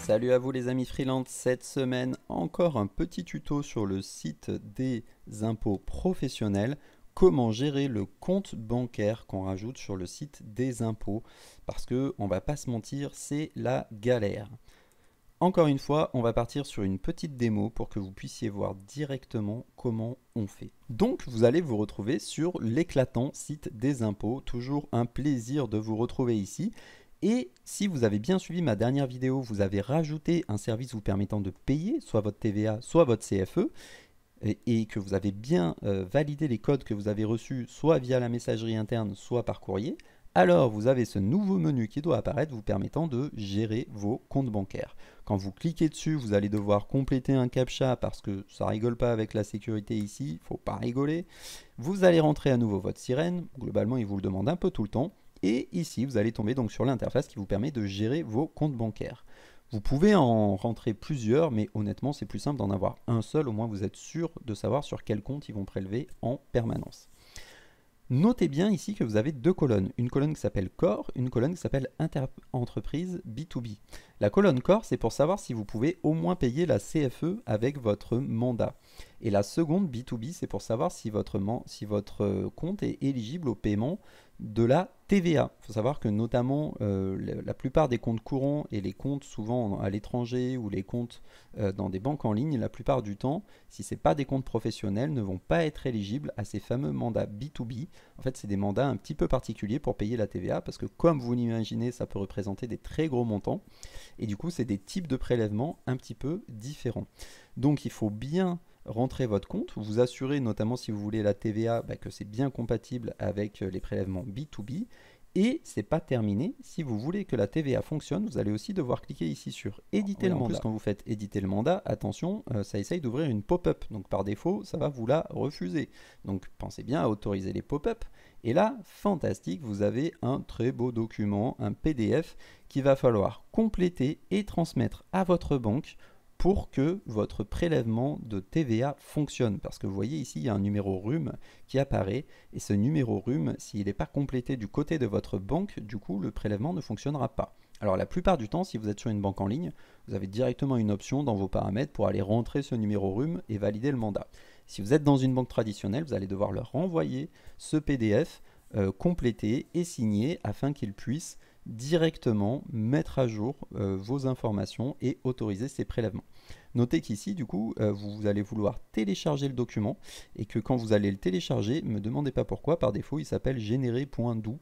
Salut à vous les amis freelance, cette semaine encore un petit tuto sur le site des impôts professionnels, comment gérer le compte bancaire qu'on rajoute sur le site des impôts, parce que on va pas se mentir, c'est la galère. Encore une fois, on va partir sur une petite démo pour que vous puissiez voir directement comment on fait. Donc vous allez vous retrouver sur l'éclatant site des impôts, toujours un plaisir de vous retrouver ici. Et si vous avez bien suivi ma dernière vidéo, vous avez rajouté un service vous permettant de payer soit votre TVA, soit votre CFE, et que vous avez bien validé les codes que vous avez reçus, soit via la messagerie interne, soit par courrier, alors vous avez ce nouveau menu qui doit apparaître vous permettant de gérer vos comptes bancaires. Quand vous cliquez dessus, vous allez devoir compléter un CAPTCHA parce que ça rigole pas avec la sécurité ici, il ne faut pas rigoler. Vous allez rentrer à nouveau votre sirène, globalement il vous le demande un peu tout le temps. Et ici, vous allez tomber donc sur l'interface qui vous permet de gérer vos comptes bancaires. Vous pouvez en rentrer plusieurs, mais honnêtement, c'est plus simple d'en avoir un seul. Au moins, vous êtes sûr de savoir sur quel compte ils vont prélever en permanence. Notez bien ici que vous avez deux colonnes. Une colonne qui s'appelle Core, une colonne qui s'appelle Entreprise B2B. La colonne Core, c'est pour savoir si vous pouvez au moins payer la CFE avec votre mandat. Et la seconde B2B, c'est pour savoir si votre compte est éligible au paiement de la TVA. Il faut savoir que notamment la plupart des comptes courants et les comptes souvent à l'étranger ou les comptes dans des banques en ligne, la plupart du temps, si ce n'est pas des comptes professionnels, ne vont pas être éligibles à ces fameux mandats B2B. En fait, c'est des mandats un petit peu particuliers pour payer la TVA parce que comme vous l'imaginez, ça peut représenter des très gros montants et du coup, c'est des types de prélèvements un petit peu différents. Donc, il faut bien rentrer votre compte, vous assurez notamment si vous voulez la TVA que c'est bien compatible avec les prélèvements B2B et c'est pas terminé, si vous voulez que la TVA fonctionne, vous allez aussi devoir cliquer ici sur éditer le mandat. En plus, quand vous faites éditer le mandat, attention, ça essaye d'ouvrir une pop-up, donc par défaut, ça va vous la refuser. Donc pensez bien à autoriser les pop-up. Et là, fantastique, vous avez un très beau document, un PDF qu'il va falloir compléter et transmettre à votre banque pour que votre prélèvement de TVA fonctionne. Parce que vous voyez ici, il y a un numéro RUM qui apparaît. Et ce numéro RUM, s'il n'est pas complété du côté de votre banque, du coup, le prélèvement ne fonctionnera pas. Alors la plupart du temps, si vous êtes sur une banque en ligne, vous avez directement une option dans vos paramètres pour aller rentrer ce numéro RUM et valider le mandat. Si vous êtes dans une banque traditionnelle, vous allez devoir leur renvoyer ce PDF complété et signé afin qu'ils puissent directement mettre à jour vos informations et autoriser ces prélèvements. Notez qu'ici, du coup, vous allez vouloir télécharger le document et que quand vous allez le télécharger, ne me demandez pas pourquoi, par défaut, il s'appelle générer.do.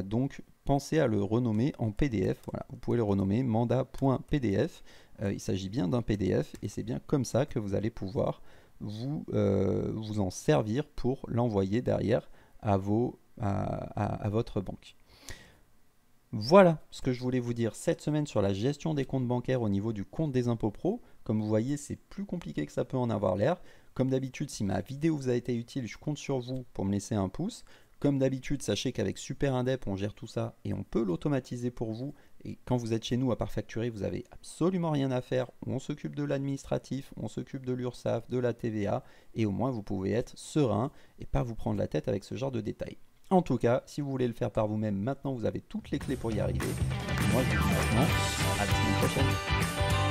Donc, pensez à le renommer en PDF. Voilà, vous pouvez le renommer mandat.pdf. Il s'agit bien d'un PDF et c'est bien comme ça que vous allez pouvoir vous en servir pour l'envoyer derrière à votre banque. Voilà ce que je voulais vous dire cette semaine sur la gestion des comptes bancaires au niveau du compte des impôts pro. Comme vous voyez, c'est plus compliqué que ça peut en avoir l'air. Comme d'habitude, si ma vidéo vous a été utile, je compte sur vous pour me laisser un pouce. Comme d'habitude, sachez qu'avec Super Indep, on gère tout ça et on peut l'automatiser pour vous. Et quand vous êtes chez nous, à part facturer, vous n'avez absolument rien à faire. On s'occupe de l'administratif, on s'occupe de l'URSSAF, de la TVA. Et au moins, vous pouvez être serein et pas vous prendre la tête avec ce genre de détails. En tout cas, si vous voulez le faire par vous-même, maintenant vous avez toutes les clés pour y arriver. Moi, je vous dis maintenant à la semaine prochaine.